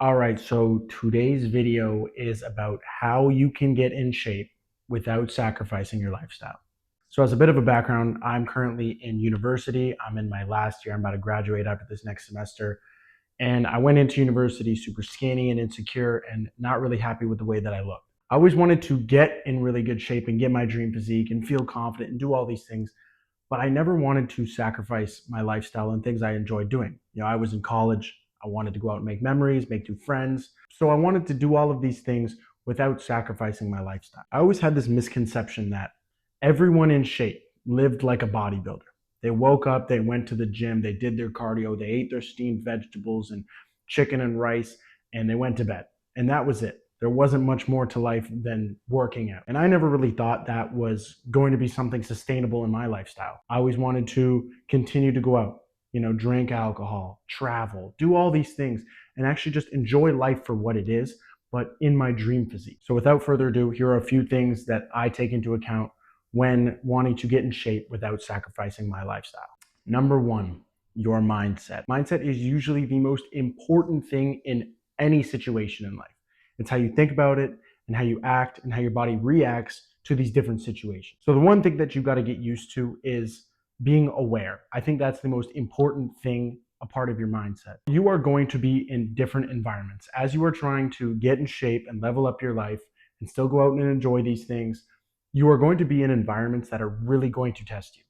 All right, so today's video is about how you can get in shape without sacrificing your lifestyle. So, as a bit of a background, I'm currently in university. I'm in my last year. I'm about to graduate after this next semester. And I went into university super skinny and insecure and not really happy with the way that I looked. I always wanted to get in really good shape and get my dream physique and feel confident and do all these things, but I never wanted to sacrifice my lifestyle and things I enjoyed doing. I was in college. I wanted to go out and make memories, make new friends. So I wanted to do all of these things without sacrificing my lifestyle. I always had this misconception that everyone in shape lived like a bodybuilder. They woke up, they went to the gym, they did their cardio, they ate their steamed vegetables and chicken and rice, and they went to bed. And that was it. There wasn't much more to life than working out. And I never really thought that was going to be something sustainable in my lifestyle. I always wanted to continue to go out, drink alcohol, travel, do all these things, and actually just enjoy life for what it is, but in my dream physique. So without further ado, here are a few things that I take into account when wanting to get in shape without sacrificing my lifestyle. Number one, your mindset. Mindset is usually the most important thing in any situation in life. It's how you think about it and how you act and how your body reacts to these different situations. So the one thing that you got to get used to is being aware. I think that's the most important thing, a part of your mindset. You are going to be in different environments as you are trying to get in shape and level up your life and still go out and enjoy these things. You are going to be in environments that are really going to test you.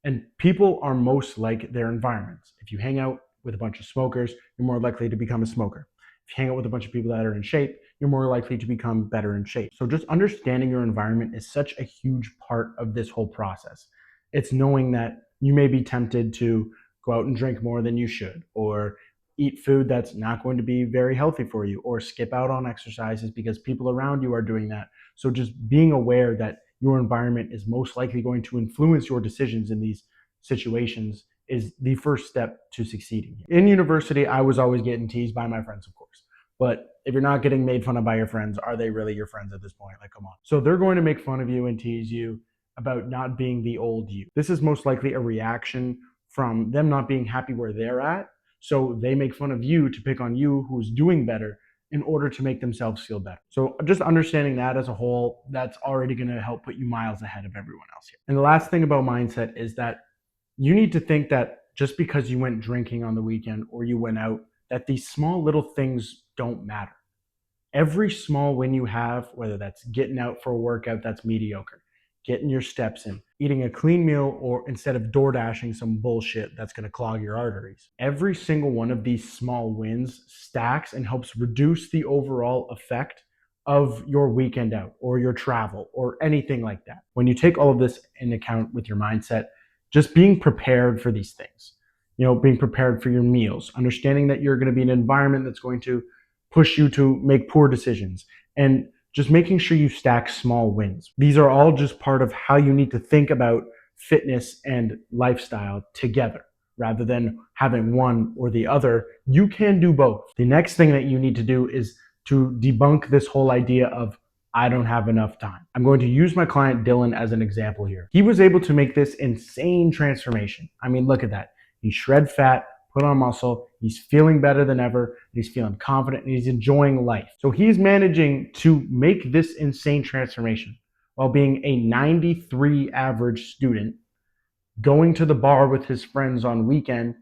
And people are most like their environments. If you hang out with a bunch of smokers, you're more likely to become a smoker. If you hang out with a bunch of people that are in shape, you're more likely to become better in shape. So just understanding your environment is such a huge part of this whole process. It's knowing that you may be tempted to go out and drink more than you should, or eat food that's not going to be very healthy for you, or skip out on exercises because people around you are doing that. So just being aware that your environment is most likely going to influence your decisions in these situations is the first step to succeeding. In university, I was always getting teased by my friends, of course. But if you're not getting made fun of by your friends, are they really your friends at this point? Like, come on. So they're going to make fun of you and tease you about not being the old you. This is most likely a reaction from them not being happy where they're at. So they make fun of you to pick on you who's doing better in order to make themselves feel better. So just understanding that as a whole, that's already going to help put you miles ahead of everyone else here. And the last thing about mindset is that you need to think that just because you went drinking on the weekend or you went out, that these small little things don't matter. Every small win you have, whether that's getting out for a workout that's mediocre, getting your steps in, eating a clean meal, or instead of door dashing some bullshit that's going to clog your arteries. Every single one of these small wins stacks and helps reduce the overall effect of your weekend out or your travel or anything like that. When you take all of this into account with your mindset, just being prepared for these things, being prepared for your meals, understanding that you're going to be in an environment that's going to push you to make poor decisions, and just making sure you stack small wins. These are all just part of how you need to think about fitness and lifestyle together rather than having one or the other. You can do both. The next thing that you need to do is to debunk this whole idea of I don't have enough time. I'm going to use my client Dylan as an example here. He was able to make this insane transformation. I mean, look at that. He shred fat, put on muscle, he's feeling better than ever, he's feeling confident, and he's enjoying life. So he's managing to make this insane transformation while being a 93 average student, going to the bar with his friends on weekend,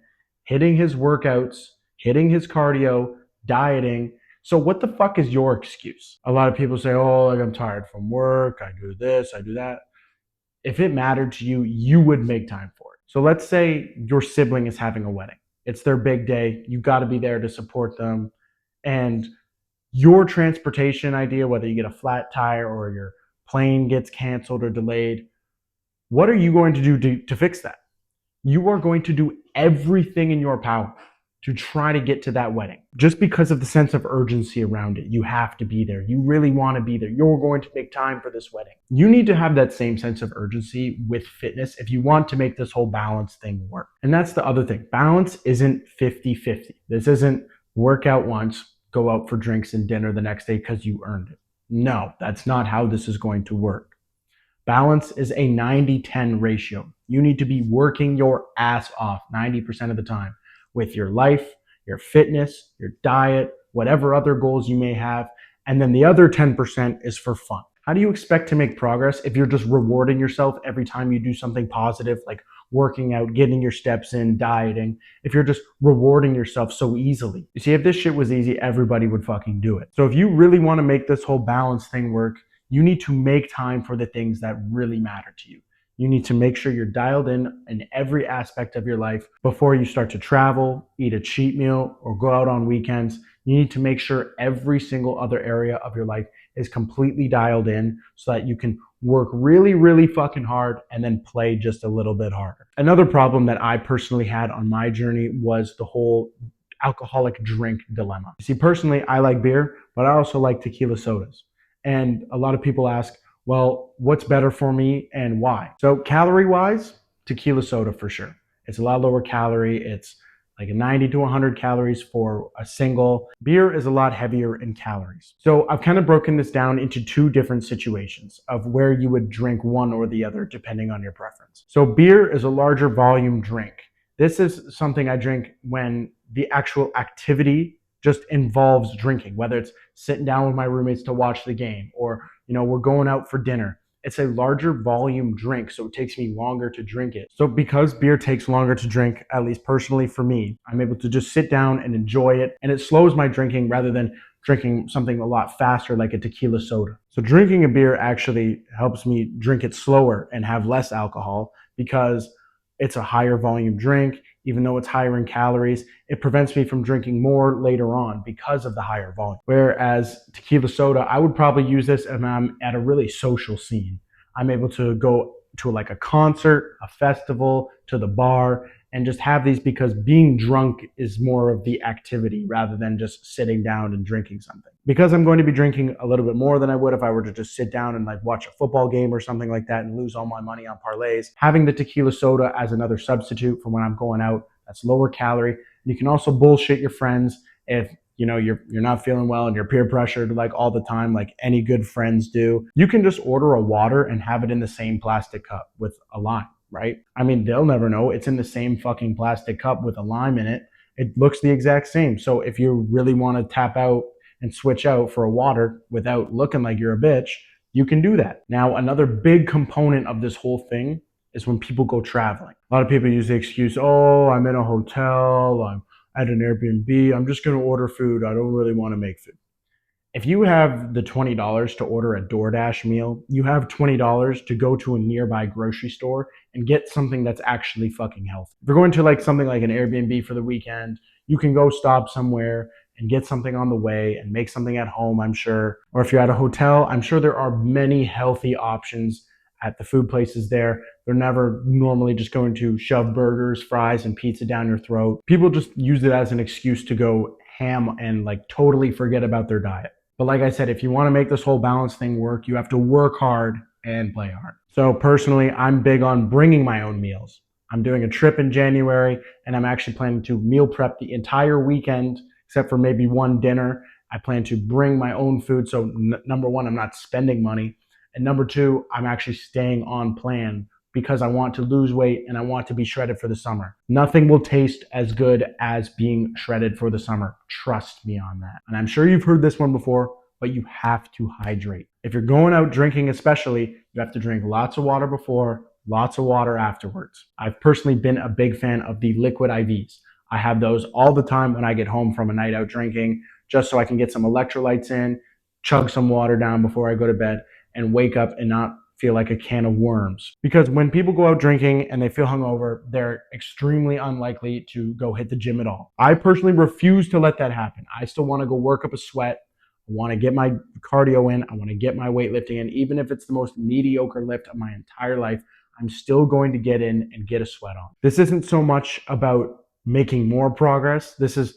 hitting his workouts, hitting his cardio, dieting. So what the fuck is your excuse? A lot of people say, oh, like I'm tired from work, I do this, I do that. If it mattered to you, you would make time for it. So let's say your sibling is having a wedding. It's their big day. You got to be there to support them. And your transportation idea, whether you get a flat tire or your plane gets canceled or delayed, what are you going to do to fix that? You are going to do everything in your power to try to get to that wedding. Just because of the sense of urgency around it, you have to be there. You really want to be there. You're going to make time for this wedding. You need to have that same sense of urgency with fitness if you want to make this whole balance thing work. And that's the other thing. Balance isn't 50-50. This isn't work out once, go out for drinks and dinner the next day because you earned it. No, that's not how this is going to work. Balance is a 90-10 ratio. You need to be working your ass off 90% of the time with your life, your fitness, your diet, whatever other goals you may have. And then the other 10% is for fun. How do you expect to make progress if you're just rewarding yourself every time you do something positive, like working out, getting your steps in, dieting, if you're just rewarding yourself so easily? You see, if this shit was easy, everybody would fucking do it. So if you really want to make this whole balance thing work, you need to make time for the things that really matter to you. You need to make sure you're dialed in every aspect of your life before you start to travel, eat a cheat meal, or go out on weekends. You need to make sure every single other area of your life is completely dialed in so that you can work really, really fucking hard and then play just a little bit harder. Another problem that I personally had on my journey was the whole alcoholic drink dilemma. See, personally, I like beer, but I also like tequila sodas. And a lot of people ask, well, what's better for me and why? So calorie wise, tequila soda for sure. It's a lot lower calorie. It's like 90 to 100 calories for a single. Beer is a lot heavier in calories. So I've kind of broken this down into two different situations of where you would drink one or the other depending on your preference. So beer is a larger volume drink. This is something I drink when the actual activity just involves drinking, whether it's sitting down with my roommates to watch the game or, we're going out for dinner. It's a larger volume drink, so it takes me longer to drink it. So because beer takes longer to drink, at least personally for me, I'm able to just sit down and enjoy it, and it slows my drinking rather than drinking something a lot faster like a tequila soda. So drinking a beer actually helps me drink it slower and have less alcohol because it's a higher volume drink. Even though it's higher in calories, it prevents me from drinking more later on because of the higher volume. Whereas tequila soda, I would probably use this if I'm at a really social scene. I'm able to go to like a concert, a festival, to the bar, and just have these because being drunk is more of the activity rather than just sitting down and drinking something. Because I'm going to be drinking a little bit more than I would if I were to just sit down and like watch a football game or something like that and lose all my money on parlays, having the tequila soda as another substitute for when I'm going out, that's lower calorie. You can also bullshit your friends if you're not feeling well and you're peer pressured like all the time, like any good friends do. You can just order a water and have it in the same plastic cup with a lime, right? I mean, they'll never know. It's in the same fucking plastic cup with a lime in it. It looks the exact same. So if you really want to tap out and switch out for a water without looking like you're a bitch, you can do that. Now, another big component of this whole thing is when people go traveling. A lot of people use the excuse, oh, I'm in a hotel, I'm at an Airbnb, I'm just going to order food. I don't really want to make food. If you have the $20 to order a DoorDash meal, you have $20 to go to a nearby grocery store and get something that's actually fucking healthy. If you're going to like something like an Airbnb for the weekend, you can go stop somewhere and get something on the way and make something at home, I'm sure. Or if you're at a hotel, I'm sure there are many healthy options at the food places there. They're never normally just going to shove burgers, fries, and pizza down your throat. People just use it as an excuse to go ham and like totally forget about their diet. But like I said, if you want to make this whole balance thing work, you have to work hard and play hard. So personally, I'm big on bringing my own meals. I'm doing a trip in January and I'm actually planning to meal prep the entire weekend, except for maybe one dinner. I plan to bring my own food. So number one, I'm not spending money. And number two, I'm actually staying on plan because I want to lose weight and I want to be shredded for the summer. Nothing will taste as good as being shredded for the summer. Trust me on that. And I'm sure you've heard this one before, but you have to hydrate. If you're going out drinking especially, you have to drink lots of water before, lots of water afterwards. I've personally been a big fan of the liquid IVs. I have those all the time when I get home from a night out drinking, just so I can get some electrolytes in, chug some water down before I go to bed, and wake up and not feel like a can of worms. Because when people go out drinking and they feel hungover, they're extremely unlikely to go hit the gym at all. I personally refuse to let that happen. I still want to go work up a sweat. I want to get my cardio in. I want to get my weightlifting in. Even if it's the most mediocre lift of my entire life, I'm still going to get in and get a sweat on. This isn't so much about making more progress. This is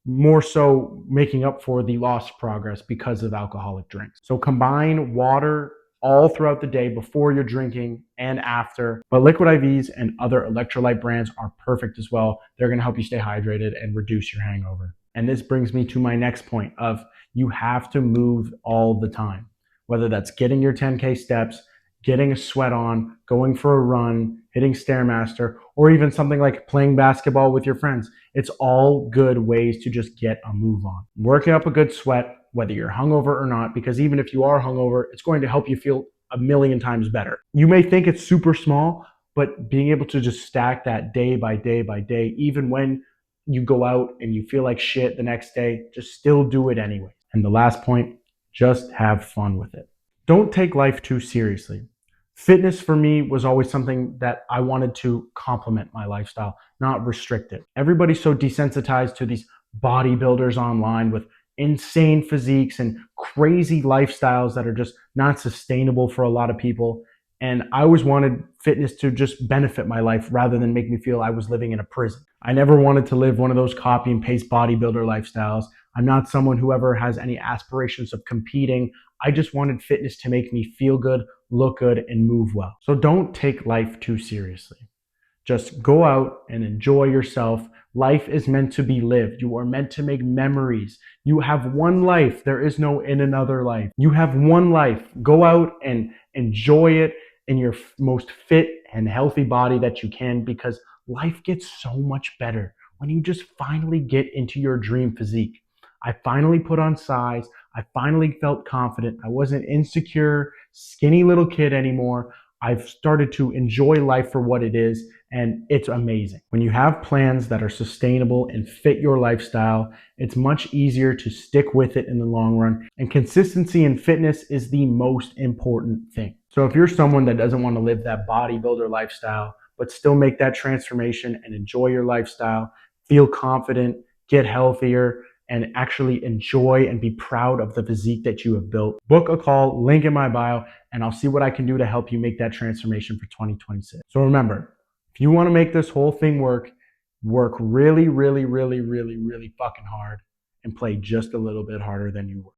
more so making up for the lost progress because of alcoholic drinks. So combine water all throughout the day before you're drinking and after. But liquid IVs and other electrolyte brands are perfect as well. They're going to help you stay hydrated and reduce your hangover. And this brings me to my next point of you have to move all the time, whether that's getting your 10K steps, getting a sweat on, going for a run, hitting Stairmaster, or even something like playing basketball with your friends. It's all good ways to just get a move on. Working up a good sweat, whether you're hungover or not, because even if you are hungover, it's going to help you feel a million times better. You may think it's super small, but being able to just stack that day by day by day, even when you go out and you feel like shit the next day, just still do it anyway. And the last point, just have fun with it. Don't take life too seriously. Fitness for me was always something that I wanted to complement my lifestyle, not restrict it. Everybody's so desensitized to these bodybuilders online with insane physiques and crazy lifestyles that are just not sustainable for a lot of people. And I always wanted fitness to just benefit my life rather than make me feel I was living in a prison. I never wanted to live one of those copy and paste bodybuilder lifestyles. I'm not someone who ever has any aspirations of competing. I just wanted fitness to make me feel good, look good, and move well. So don't take life too seriously. Just go out and enjoy yourself. Life is meant to be lived. You are meant to make memories. You have one life. There is no in another life. You have one life. Go out and enjoy it in your most fit and healthy body that you can, because life gets so much better when you just finally get into your dream physique. I finally put on size. I finally felt confident. I wasn't insecure, skinny little kid anymore. I've started to enjoy life for what it is, and it's amazing. When you have plans that are sustainable and fit your lifestyle, it's much easier to stick with it in the long run. And consistency in fitness is the most important thing. So if you're someone that doesn't want to live that bodybuilder lifestyle, but still make that transformation and enjoy your lifestyle, feel confident, get healthier, and actually enjoy and be proud of the physique that you have built, book a call, link in my bio, and I'll see what I can do to help you make that transformation for 2026. So remember, if you want to make this whole thing work really, really, really, really, really fucking hard and play just a little bit harder than you were.